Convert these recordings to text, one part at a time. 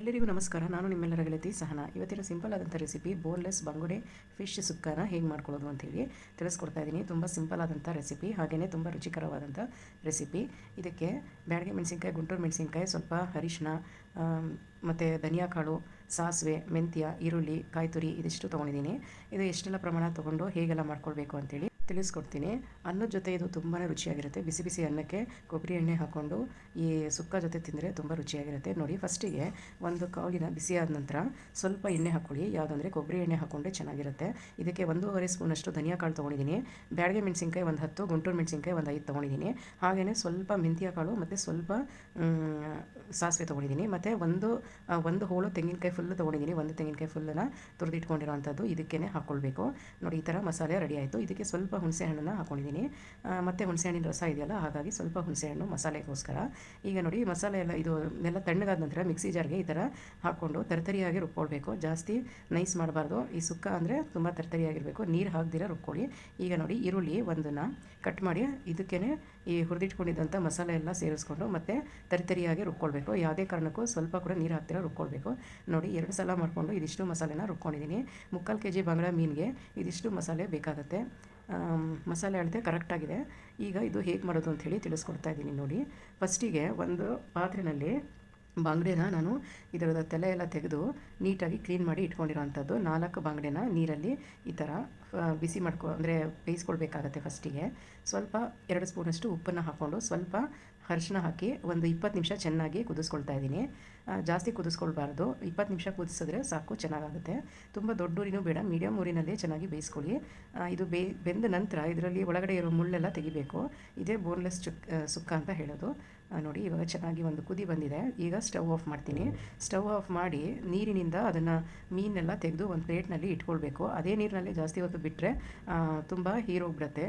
ಎಲ್ಲರಿಗೂ ನಮಸ್ಕಾರ. ನಾನು ನಿಮ್ಮೆಲ್ಲರ ಗೆಳತಿ ಸಹನಾ. ಇವತ್ತಿನ ಸಿಂಪಲ್ ಆದಂಥ ರೆಸಿಪಿ ಬೋನ್ಲೆಸ್ ಬಂಗುಡೆ ಫಿಶ್ ಸುಕ್ಕನ ಹೇಗೆ ಮಾಡ್ಕೊಳ್ಳೋದು ಅಂತೇಳಿ ತಿಳಿಸ್ಕೊಡ್ತಾ ಇದ್ದೀನಿ. ತುಂಬ ಸಿಂಪಲ್ ಆದಂಥ ರೆಸಿಪಿ, ಹಾಗೆಯೇ ತುಂಬ ರುಚಿಕರವಾದಂಥ ರೆಸಿಪಿ. ಇದಕ್ಕೆ ಬ್ಯಾಡಗೆ ಮೆಣಸಿನ್ಕಾಯಿ, ಗುಂಟೂರು ಮೆಣಸಿನ್ಕಾಯಿ, ಸ್ವಲ್ಪ ಅರಿಶಿನ ಮತ್ತು ಧನಿಯಾ ಕಾಳು, ಸಾಸಿವೆ, ಮೆಂತ್ಯ, ಈರುಳ್ಳಿ, ಕಾಯಿ ತುರಿ ಇದಿಷ್ಟು ತೊಗೊಂಡಿದ್ದೀನಿ. ಇದು ಎಷ್ಟೆಲ್ಲ ಪ್ರಮಾಣ ತೊಗೊಂಡು ಹೇಗೆಲ್ಲ ಮಾಡ್ಕೊಳ್ಬೇಕು ಅಂತೇಳಿ ತಿಳಿಸ್ಕೊಡ್ತೀನಿ. ಅನ್ನದ ಜೊತೆ ಇದು ತುಂಬಾ ರುಚಿಯಾಗಿರುತ್ತೆ. ಬಿಸಿ ಬಿಸಿ ಅನ್ನಕ್ಕೆ ಕೊಬ್ಬರಿ ಎಣ್ಣೆ ಹಾಕ್ಕೊಂಡು ಈ ಸುಕ್ಕ ಜೊತೆ ತಿಂದರೆ ತುಂಬ ರುಚಿಯಾಗಿರುತ್ತೆ. ನೋಡಿ, ಫಸ್ಟಿಗೆ ಒಂದು ಕಾಳಿನ ಬಿಸಿ ಆದ ನಂತರ ಸ್ವಲ್ಪ ಎಣ್ಣೆ ಹಾಕ್ಕೊಳ್ಳಿ. ಯಾವುದಂದರೆ ಕೊಬ್ಬರಿ ಎಣ್ಣೆ ಹಾಕ್ಕೊಂಡ್ರೆ ಚೆನ್ನಾಗಿರುತ್ತೆ. ಇದಕ್ಕೆ 1.5 ಸ್ಪೂನಷ್ಟು ಧನಿಯಾ ಕಾಳು ತೊಗೊಂಡಿದ್ದೀನಿ. ಬ್ಯಾಡಗೆ ಮೆಣಸಿನ್ಕಾಯಿ ಒಂದು 10, ಗುಂಟೂರು ಮೆಣಸಿನ್ಕಾಯಿ ಒಂದು 5 ತೊಗೊಂಡಿದ್ದೀನಿ. ಹಾಗೆಯೇ ಸ್ವಲ್ಪ ಮೆಂತ್ಯ ಕಾಳು ಮತ್ತು ಸ್ವಲ್ಪ ಸಾಸಿವೆ ತೊಗೊಂಡಿದ್ದೀನಿ. ಮತ್ತು ಒಂದು ಹೋಳು ತೆಂಗಿನಕಾಯಿ ಫುಲ್ ತೊಗೊಂಡಿದ್ದೀನಿ. ಒಂದು ತೆಂಗಿನಕಾಯಿ ಫುಲ್ಲನ್ನು ತುರಿದಿಟ್ಕೊಂಡಿರೋವಂಥದ್ದು ಇದಕ್ಕೇ ಹಾಕ್ಕೊಳ್ಬೇಕು. ನೋಡಿ, ಈ ಥರ ಮಸಾಲೆ ರೆಡಿ ಆಯಿತು. ಇದಕ್ಕೆ ಸ್ವಲ್ಪ ಹುಣಸೆ ಹಣ್ಣನ್ನು ಹಾಕ್ಕೊಂಡಿದ್ದೀನಿ. ಮತ್ತು ಹುಣಸೆ ಹಣ್ಣಿನ ರಸ ಇದೆಯಲ್ಲ, ಹಾಗಾಗಿ ಸ್ವಲ್ಪ ಹುಣಸೆ ಹಣ್ಣು ಮಸಾಲೆಗೋಸ್ಕರ. ಈಗ ನೋಡಿ, ಮಸಾಲೆ ಎಲ್ಲ ತಣ್ಣಗಾದ ನಂತರ ಮಿಕ್ಸಿ ಜಾರ್ಗೆ ಈ ಥರ ಹಾಕ್ಕೊಂಡು ತರತರಿಯಾಗಿ ರುಬ್ಕೊಳ್ಬೇಕು. ಜಾಸ್ತಿ ನೈಸ್ ಮಾಡಬಾರ್ದು. ಈ ಸುಕ್ಕ ಅಂದರೆ ತುಂಬ ತರತರಿಯಾಗಿರಬೇಕು. ನೀರು ಹಾಕ್ದಿರ ರುಬ್ಕೊಳ್ಳಿ. ಈಗ ನೋಡಿ, ಈರುಳ್ಳಿ ಒಂದನ್ನು ಕಟ್ ಮಾಡಿ ಇದಕ್ಕೇ ಈ ಹುರಿದಿಟ್ಕೊಂಡಿದ್ದಂಥ ಮಸಾಲೆ ಎಲ್ಲ ಸೇರಿಸ್ಕೊಂಡು ಮತ್ತು ತರಿತರಿಯಾಗಿ ರುಬ್ಕೊಳ್ಬೇಕು. ಯಾವುದೇ ಕಾರಣಕ್ಕೂ ಸ್ವಲ್ಪ ಕೂಡ ನೀರು ಹಾಕ್ತಿರ ರುಬ್ಕೊಳ್ಬೇಕು. ನೋಡಿ, 2 ಸಲ ಮಾಡಿಕೊಂಡು ಇದಿಷ್ಟು ಮಸಾಲೆನ ರುಬ್ಕೊಂಡಿದ್ದೀನಿ. 3/4 kg ಬಂಗಡ ಮೀನಿಗೆ ಇದಿಷ್ಟು ಮಸಾಲೆ ಬೇಕಾಗುತ್ತೆ. ಮಸಾಲೆ ಅಳತೆ ಕರೆಕ್ಟಾಗಿದೆ. ಈಗ ಇದು ಹೇಗೆ ಮಾಡೋದು ಅಂಥೇಳಿ ತಿಳಿಸ್ಕೊಡ್ತಾ ಇದ್ದೀನಿ. ನೋಡಿ, ಫಸ್ಟಿಗೆ ಒಂದು ಪಾತ್ರೆಯಲ್ಲಿ ಬಂಗಡೆನ ನಾನು ಇದರದ ತಲೆ ಎಲ್ಲ ತೆಗೆದು ನೀಟಾಗಿ ಕ್ಲೀನ್ ಮಾಡಿ ಇಟ್ಕೊಂಡಿರೋವಂಥದ್ದು 4 ಬಂಗಡೆನ ನೀರಲ್ಲಿ ಈ ಥರ ಬಿಸಿ ಅಂದರೆ ಬೇಯಿಸ್ಕೊಳ್ಬೇಕಾಗತ್ತೆ. ಫಸ್ಟಿಗೆ ಸ್ವಲ್ಪ 2 ಸ್ಪೂನಷ್ಟು ಉಪ್ಪನ್ನು ಹಾಕ್ಕೊಂಡು ಸ್ವಲ್ಪ ಅರಿಶಿನ ಹಾಕಿ ಒಂದು 20 ನಿಮಿಷ ಚೆನ್ನಾಗಿ ಕುದಿಸ್ಕೊಳ್ತಾ ಇದ್ದೀನಿ. ಜಾಸ್ತಿ ಕುದಿಸ್ಕೊಳ್ಬಾರ್ದು. 20 ನಿಮಿಷ ಕುದಿಸಿದ್ರೆ ಸಾಕು, ಚೆನ್ನಾಗಾಗುತ್ತೆ. ತುಂಬ ದೊಡ್ಡ ಊರಿನೂ ಬೇಡ, ಮೀಡಿಯಮ್ ಊರಿನಲ್ಲೇ ಚೆನ್ನಾಗಿ ಬೇಯಿಸ್ಕೊಳ್ಳಿ. ಇದು ಬೆಂದ ನಂತರ ಇದರಲ್ಲಿ ಒಳಗಡೆ ಇರೋ ಮುಳ್ಳೆಲ್ಲ ತೆಗಿಬೇಕು. ಇದೇ ಬೋನ್ಲೆಸ್ ಸುಕ್ಕ ಅಂತ ಹೇಳೋದು. ನೋಡಿ, ಇವಾಗ ಚೆನ್ನಾಗಿ ಒಂದು ಕುದಿ ಬಂದಿದೆ. ಈಗ ಸ್ಟವ್ ಆಫ್ ಮಾಡ್ತೀನಿ. ಸ್ಟವ್ ಆಫ್ ಮಾಡಿ ನೀರಿನಿಂದ ಅದನ್ನು ಮೀನೆಲ್ಲ ತೆಗೆದು ಒಂದು ಪ್ಲೇಟ್ನಲ್ಲಿ ಇಟ್ಕೊಳ್ಬೇಕು. ಅದೇ ನೀರಿನಲ್ಲಿ ಜಾಸ್ತಿ ಹೊತ್ತು ಬಿಟ್ಟರೆ ತುಂಬ ಹೀರೋಗ್ಬಿಡುತ್ತೆ.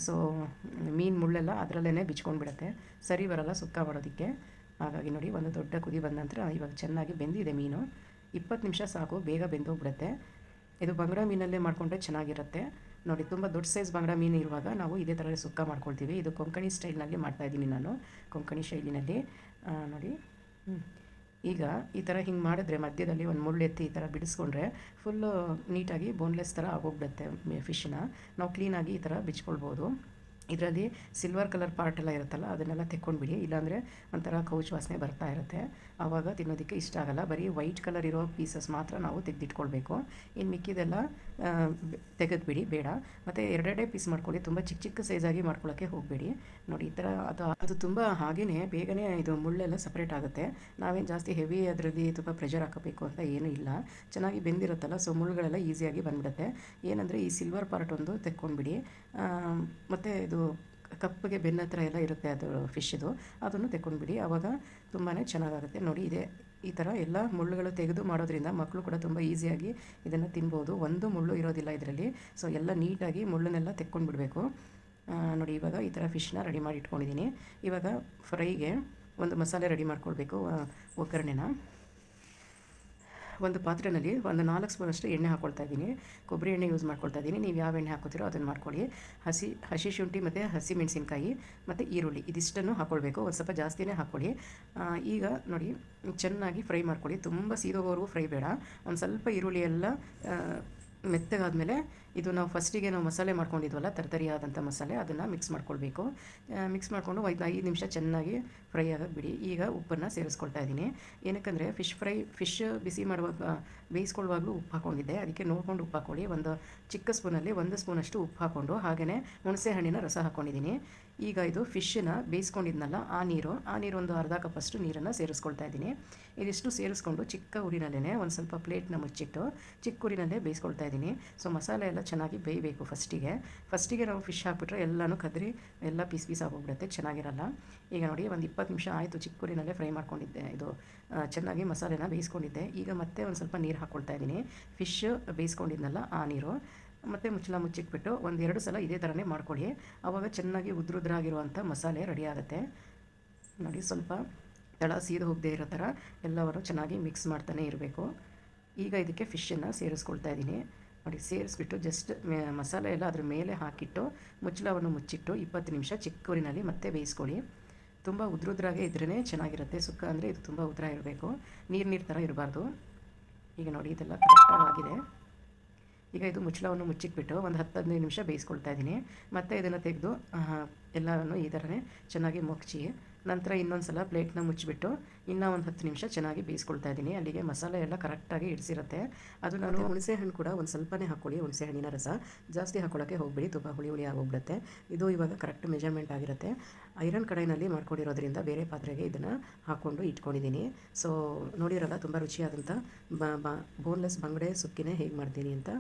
ಸೊ ಮೀನು ಮುಳ್ಳೆಲ್ಲ ಅದರಲ್ಲೇ ಬಿಚ್ಕೊಂಡ್ಬಿಡುತ್ತೆ, ಸರಿ ಬರಲ್ಲ ಸುಕ್ಕ ಮಾಡೋದಕ್ಕೆ. ಹಾಗಾಗಿ ನೋಡಿ, ಒಂದು ದೊಡ್ಡ ಕುದಿ ಬಂದ ನಂತರ ಇವಾಗ ಚೆನ್ನಾಗಿ ಬೆಂದಿದೆ ಮೀನು. 20 ನಿಮಿಷ ಸಾಕು, ಬೇಗ ಬೆಂದೋಗ್ಬಿಡುತ್ತೆ. ಇದು ಬಂಗಡ ಮೀನಲ್ಲೇ ಮಾಡಿಕೊಂಡ್ರೆ ಚೆನ್ನಾಗಿರುತ್ತೆ. ನೋಡಿ, ತುಂಬ ದೊಡ್ಡ ಸೈಜ್ ಬಂಗಡ ಮೀನು ಇರುವಾಗ ನಾವು ಇದೇ ಥರ ಸುಕ್ಕ ಮಾಡ್ಕೊಳ್ತೀವಿ. ಇದು ಕೊಂಕಣಿ ಸ್ಟೈಲ್ನಲ್ಲಿ ಮಾಡ್ತಾಯಿದ್ದೀನಿ ನಾನು, ಕೊಂಕಣಿ ಶೈಲಿನಲ್ಲಿ. ನೋಡಿ, ಈಗ ಈ ಥರ ಹಿಂಗೆ ಮಾಡಿದ್ರೆ ಮಧ್ಯದಲ್ಲಿ ಒಂದು ಮುಳ್ಳು ಎತ್ತಿ ಈ ಥರ ಬಿಡಿಸ್ಕೊಂಡ್ರೆ ಫುಲ್ಲು ನೀಟಾಗಿ ಬೋನ್ಲೆಸ್ ಥರ ಆಗೋಗ್ಬಿಡುತ್ತೆ. ಫಿಶ್ನ ನಾವು ಕ್ಲೀನಾಗಿ ಈ ಥರ ಬಿಚ್ಕೊಳ್ಬೋದು. ಇದರಲ್ಲಿ ಸಿಲ್ವರ್ ಕಲರ್ ಪಾರ್ಟ್ ಎಲ್ಲ ಇರುತ್ತಲ್ಲ, ಅದನ್ನೆಲ್ಲ ತೆಕ್ಕೊಂಡ್ಬಿಡಿ. ಇಲ್ಲಾಂದರೆ ಒಂಥರ ಕೌಚ್ ವಾಸನೆ ಬರ್ತಾ ಇರುತ್ತೆ, ಆವಾಗ ತಿನ್ನೋದಕ್ಕೆ ಇಷ್ಟ ಆಗಲ್ಲ. ಬರೀ ವೈಟ್ ಕಲರ್ ಇರೋ ಪೀಸಸ್ ಮಾತ್ರ ನಾವು ತೆಗೆದಿಟ್ಕೊಳ್ಬೇಕು. ಇನ್ನು ಮಿಕ್ಕಿದೆಲ್ಲ ತೆಗೆದುಬಿಡಿ, ಬೇಡ. ಮತ್ತು 2 ಪೀಸ್ ಮಾಡ್ಕೊಳ್ಳಿ. ತುಂಬ ಚಿಕ್ಕ ಚಿಕ್ಕ ಸೈಜಾಗಿ ಮಾಡ್ಕೊಳ್ಳೋಕ್ಕೆ ಹೋಗಬೇಡಿ. ನೋಡಿ, ಈ ಥರ ಅದು ತುಂಬ ಹಾಗೆಯೇ ಬೇಗನೆ ಇದು ಮುಳ್ಳೆಲ್ಲ ಸಪ್ರೇಟ್ ಆಗುತ್ತೆ. ನಾವೇನು ಜಾಸ್ತಿ ಹೆವಿ ಅದರಲ್ಲಿ ತುಂಬ ಪ್ರೆಷರ್ ಹಾಕಬೇಕು ಅಂತ ಏನೂ ಇಲ್ಲ. ಚೆನ್ನಾಗಿ ಬೆಂದಿರುತ್ತಲ್ಲ, ಸೊ ಮುಳ್ಳುಗಳೆಲ್ಲ ಈಸಿಯಾಗಿ ಬಂದ್ಬಿಡುತ್ತೆ. ಏನಂದರೆ ಈ ಸಿಲ್ವರ್ ಪಾರ್ಟ್ ಒಂದು ತೆಕ್ಕೊಂಡ್ಬಿಡಿ. ಮತ್ತು ಇದು ಕಪ್ಪಗೆ ಬೆನ್ನ ಹತ್ರ ಎಲ್ಲ ಇರುತ್ತೆ ಅದು ಫಿಶ್ದು, ಅದನ್ನು ತೆಕ್ಕೊಂಡ್ಬಿಡಿ. ಆವಾಗ ತುಂಬಾ ಚೆನ್ನಾಗಾಗುತ್ತೆ. ನೋಡಿ, ಈ ಥರ ಎಲ್ಲ ಮುಳ್ಳುಗಳು ತೆಗೆದು ಮಾಡೋದ್ರಿಂದ ಮಕ್ಕಳು ಕೂಡ ತುಂಬ ಈಸಿಯಾಗಿ ಇದನ್ನು ತಿನ್ಬೋದು. ಒಂದು ಮುಳ್ಳು ಇರೋದಿಲ್ಲ ಇದರಲ್ಲಿ. ಸೊ ಎಲ್ಲ ನೀಟಾಗಿ ಮುಳ್ಳನ್ನೆಲ್ಲ ತೆಕ್ಕೊಂಡ್ಬಿಡಬೇಕು. ನೋಡಿ, ಇವಾಗ ಈ ಥರ ಫಿಶ್ನ ರೆಡಿ ಮಾಡಿ ಇಟ್ಕೊಂಡಿದ್ದೀನಿ. ಇವಾಗ ಫ್ರೈಗೆ ಒಂದು ಮಸಾಲೆ ರೆಡಿ ಮಾಡ್ಕೊಳ್ಬೇಕು. ಒಗ್ಗರಣೆನ ಒಂದು ಪಾತ್ರೆಯಲ್ಲಿ ಒಂದು 4 ಸ್ಪೂನಷ್ಟು ಎಣ್ಣೆ ಹಾಕ್ಕೊಳ್ತಾ ಇದ್ದೀನಿ. ಕೊಬ್ಬರಿ ಎಣ್ಣೆ ಯೂಸ್ ಮಾಡ್ಕೊಳ್ತಾ ಇದ್ದೀನಿ. ನೀವು ಯಾವ ಎಣ್ಣೆ ಹಾಕೋತೀರೋ ಅದನ್ನು ಮಾಡ್ಕೊಳ್ಳಿ. ಹಸಿ ಶುಂಠಿ ಮತ್ತು ಹಸಿ ಮೆಣಸಿನ್ಕಾಯಿ ಮತ್ತು ಈರುಳ್ಳಿ ಇದಿಷ್ಟನ್ನು ಹಾಕ್ಕೊಳ್ಬೇಕು. ಒಂದು ಸ್ವಲ್ಪ ಜಾಸ್ತಿನೇ ಹಾಕ್ಕೊಳ್ಳಿ. ಈಗ ನೋಡಿ, ಚೆನ್ನಾಗಿ ಫ್ರೈ ಮಾಡ್ಕೊಳ್ಳಿ. ತುಂಬ ಸೀದೋವರೆಗೂ ಫ್ರೈ ಬೇಡ. ಒಂದು ಸ್ವಲ್ಪ ಈರುಳ್ಳಿ ಎಲ್ಲ ಮೆತ್ತಗಾದಮೇಲೆ ಇದು ನಾವು ಫಸ್ಟಿಗೆ ಮಸಾಲೆ ಮಾಡ್ಕೊಂಡಿದ್ವಲ್ಲ, ತರತರಿಯಾದಂಥ ಮಸಾಲೆ, ಅದನ್ನು ಮಿಕ್ಸ್ ಮಾಡ್ಕೊಳ್ಬೇಕು. ಮಿಕ್ಸ್ ಮಾಡಿಕೊಂಡು 5 ನಿಮಿಷ ಚೆನ್ನಾಗಿ ಫ್ರೈ ಆಗೋಕ್ಕೆ ಬಿಡಿ. ಈಗ ಉಪ್ಪನ್ನು ಸೇರಿಸ್ಕೊಳ್ತಾ ಇದ್ದೀನಿ. ಏನಕ್ಕಂದರೆ ಫಿಶ್ ಬಿಸಿ ಮಾಡುವಾಗ ಬೇಯಿಸ್ಕೊಳ್ಳುವಾಗಲೂ ಉಪ್ಪು ಹಾಕ್ಕೊಂಡಿದ್ದೆ, ಅದಕ್ಕೆ ನೋಡ್ಕೊಂಡು ಉಪ್ಪು ಹಾಕ್ಕೊಳ್ಳಿ. ಒಂದು ಚಿಕ್ಕ ಸ್ಪೂನಲ್ಲಿ 1 ಸ್ಪೂನಷ್ಟು ಉಪ್ಪು ಹಾಕ್ಕೊಂಡು ಹಾಗೆಯೇ ಹುಣಸೆ ಹಣ್ಣಿನ ರಸ ಹಾಕ್ಕೊಂಡಿದ್ದೀನಿ. ಈಗ ಇದು ಫಿಶ್ಶನ್ನ ಬೇಯಿಸ್ಕೊಂಡಿದ್ನಲ್ಲ, ಆ ನೀರು ಒಂದು ಅರ್ಧ ಕಪ್ಪಷ್ಟು ನೀರನ್ನು ಸೇರಿಸ್ಕೊಳ್ತಾ ಇದ್ದೀನಿ. ಇದಿಷ್ಟು ಸೇರಿಸ್ಕೊಂಡು ಚಿಕ್ಕ ಉರಿನಲ್ಲೇ ಒಂದು ಸ್ವಲ್ಪ ಪ್ಲೇಟ್ನ ಮುಚ್ಚಿಟ್ಟು ಚಿಕ್ಕ ಉರಿನಲ್ಲೇ ಬೇಯಿಸ್ಕೊಳ್ತಾ ಇದ್ದೀನಿ. ಸೊ ಮಸಾಲೆ ಎಲ್ಲ ಚೆನ್ನಾಗಿ ಬೇಯಬೇಕು. ಫಸ್ಟಿಗೆ ನಾವು ಫಿಶ್ ಹಾಕ್ಬಿಟ್ರೆ ಎಲ್ಲನೂ ಕದರಿ ಎಲ್ಲ ಪೀಸ್ ಆಗೋಗ್ಬಿಡುತ್ತೆ, ಚೆನ್ನಾಗಿರಲ್ಲ. ಈಗ ನೋಡಿ, ಒಂದು 20 ನಿಮಿಷ ಆಯಿತು. ಚಿಕ್ಕ ಉರಿನಲ್ಲೇ ಫ್ರೈ ಮಾಡ್ಕೊಂಡಿದ್ದೆ, ಇದು ಚೆನ್ನಾಗಿ ಮಸಾಲೆನ ಬೇಯಿಸ್ಕೊಂಡಿದ್ದೆ. ಈಗ ಮತ್ತೆ ಒಂದು ಸ್ವಲ್ಪ ನೀರು ಹಾಕ್ಕೊಳ್ತಾ ಇದ್ದೀನಿ. ಫಿಶ್ ಬೇಯಿಸ್ಕೊಂಡಿದ್ನಲ್ಲ ಆ ನೀರು. ಮತ್ತು ಮುಚ್ಚಿಟ್ಬಿಟ್ಟು 1-2 ಸಲ ಇದೇ ಥರನೇ ಮಾಡ್ಕೊಳ್ಳಿ. ಆವಾಗ ಚೆನ್ನಾಗಿ ಉದ್ರುದ್ರಾಗಿರುವಂಥ ಮಸಾಲೆ ರೆಡಿ ಆಗುತ್ತೆ. ನೋಡಿ, ಸ್ವಲ್ಪ ತಳ ಸೀದು ಹೋಗದೆ ಇರೋ ಥರ ಎಲ್ಲವನ್ನು ಚೆನ್ನಾಗಿ ಮಿಕ್ಸ್ ಮಾಡ್ತಾನೆ ಇರಬೇಕು. ಈಗ ಇದಕ್ಕೆ ಫಿಶನ್ನು ಸೇರಿಸ್ಕೊಳ್ತಾ ಇದ್ದೀನಿ. ನೋಡಿ, ಸೇರಿಸ್ಬಿಟ್ಟು ಜಸ್ಟ್ ಮಸಾಲೆ ಎಲ್ಲ ಅದ್ರ ಮೇಲೆ ಹಾಕಿಟ್ಟು ಮುಚ್ಚಳವನ್ನು ಮುಚ್ಚಿಟ್ಟು 20 ನಿಮಿಷ ಚಿಕ್ಕ ಊರಿನಲ್ಲಿ ಮತ್ತೆ ಬೇಯಿಸ್ಕೊಳ್ಳಿ. ತುಂಬ ಉದ್ರುದ್ರಾಗೆ ಇದ್ರೇ ಚೆನ್ನಾಗಿರುತ್ತೆ. ಸುಕ್ಕ ಅಂದರೆ ಇದು ತುಂಬ ಉದ್ರ ಇರಬೇಕು, ನೀರು ಥರ ಇರಬಾರ್ದು. ಈಗ ನೋಡಿ ಇದೆಲ್ಲ ಕರೆಕ್ಟಾಗಿ ಆಗಿದೆ. ಈಗ ಇದು ಮುಚ್ಚಳವನ್ನು ಮುಚ್ಚಿಟ್ಬಿಟ್ಟು ಒಂದು 10-15 ನಿಮಿಷ ಬೇಯಿಸ್ಕೊಳ್ತಾ ಇದ್ದೀನಿ. ಮತ್ತು ಇದನ್ನು ತೆಗೆದು ಎಲ್ಲನೂ ಈ ಥರನೇ ಚೆನ್ನಾಗಿ ಮುಚ್ಚಿ ನಂತರ ಇನ್ನೊಂದು ಸಲ ಪ್ಲೇಟ್ನ ಮುಚ್ಚಿಬಿಟ್ಟು ಇನ್ನೂ ಒಂದು 10 ನಿಮಿಷ ಚೆನ್ನಾಗಿ ಬೇಯಿಸ್ಕೊಳ್ತಾ ಇದ್ದೀನಿ. ಅಲ್ಲಿಗೆ ಮಸಾಲೆ ಎಲ್ಲ ಕರೆಕ್ಟಾಗಿ ಇಡಿಸಿರುತ್ತೆ. ಅದು ನಾನು ಹುಣಸೆ ಹಣ್ಣು ಕೂಡ ಒಂದು ಸ್ವಲ್ಪನೇ ಹಾಕ್ಕೊಳ್ಳಿ, ಹುಣಸೆ ಹಣ್ಣಿನ ರಸ ಜಾಸ್ತಿ ಹಾಕ್ಕೊಳ್ಳೋಕ್ಕೆ ಹೋಗ್ಬಿಡಿ, ತುಂಬ ಹುಳಿ ಆಗೋಗ್ಬಿಡುತ್ತೆ. ಇದು ಇವಾಗ ಕರೆಕ್ಟ್ ಮೆಜರ್ಮೆಂಟ್ ಆಗಿರುತ್ತೆ. ಐರನ್ ಕಡಾಯಿನಲ್ಲಿ ಮಾಡ್ಕೊಂಡಿರೋದ್ರಿಂದ ಬೇರೆ ಪಾತ್ರೆಗೆ ಇದನ್ನು ಹಾಕ್ಕೊಂಡು ಇಟ್ಕೊಂಡಿದ್ದೀನಿ. ಸೊ ನೋಡಿರಲ್ಲ ತುಂಬ ರುಚಿಯಾದಂಥ ಬೋನ್ಲೆಸ್ ಬಂಗುಡೆ ಸುಕ್ಕಿನೇ ಹೇಗೆ ಮಾಡ್ತೀನಿ ಅಂತ.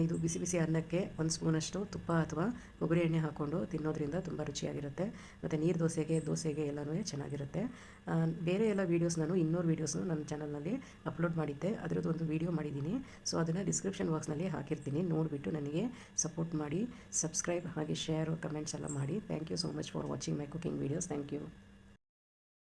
ಇದು ಬಿಸಿ ಬಿಸಿ ಅನ್ನಕ್ಕೆ ಒಂದು ಸ್ಪೂನಷ್ಟು ತುಪ್ಪ ಅಥವಾ ಕೊಬ್ಬರಿ ಎಣ್ಣೆ ಹಾಕ್ಕೊಂಡು ತಿನ್ನೋದ್ರಿಂದ ತುಂಬ ರುಚಿಯಾಗಿರುತ್ತೆ. ಮತ್ತು ನೀರು ದೋಸೆಗೆ ಎಲ್ಲನೂ ಚೆನ್ನಾಗಿರುತ್ತೆ. ಬೇರೆ ಎಲ್ಲ ವೀಡಿಯೋಸ್ ನಾನು 200 ವೀಡಿಯೋಸ್ನು ನನ್ನ ಚಾನಲ್ನಲ್ಲಿ ಅಪ್ಲೋಡ್ ಮಾಡಿದ್ದೆ, ಅದರದ್ದು ಒಂದು ವೀಡಿಯೋ ಮಾಡಿದ್ದೀನಿ. ಸೊ ಅದನ್ನು ಡಿಸ್ಕ್ರಿಪ್ಷನ್ ಬಾಕ್ಸ್ನಲ್ಲಿ ಹಾಕಿರ್ತೀನಿ, ನೋಡಿಬಿಟ್ಟು ನನಗೆ ಸಪೋರ್ಟ್ ಮಾಡಿ, ಸಬ್ಸ್ಕ್ರೈಬ್ ಹಾಗೆ ಶೇರು ಕಮೆಂಟ್ಸ್ ಎಲ್ಲ ಮಾಡಿ. Thank you so much for watching my cooking videos. Thank you.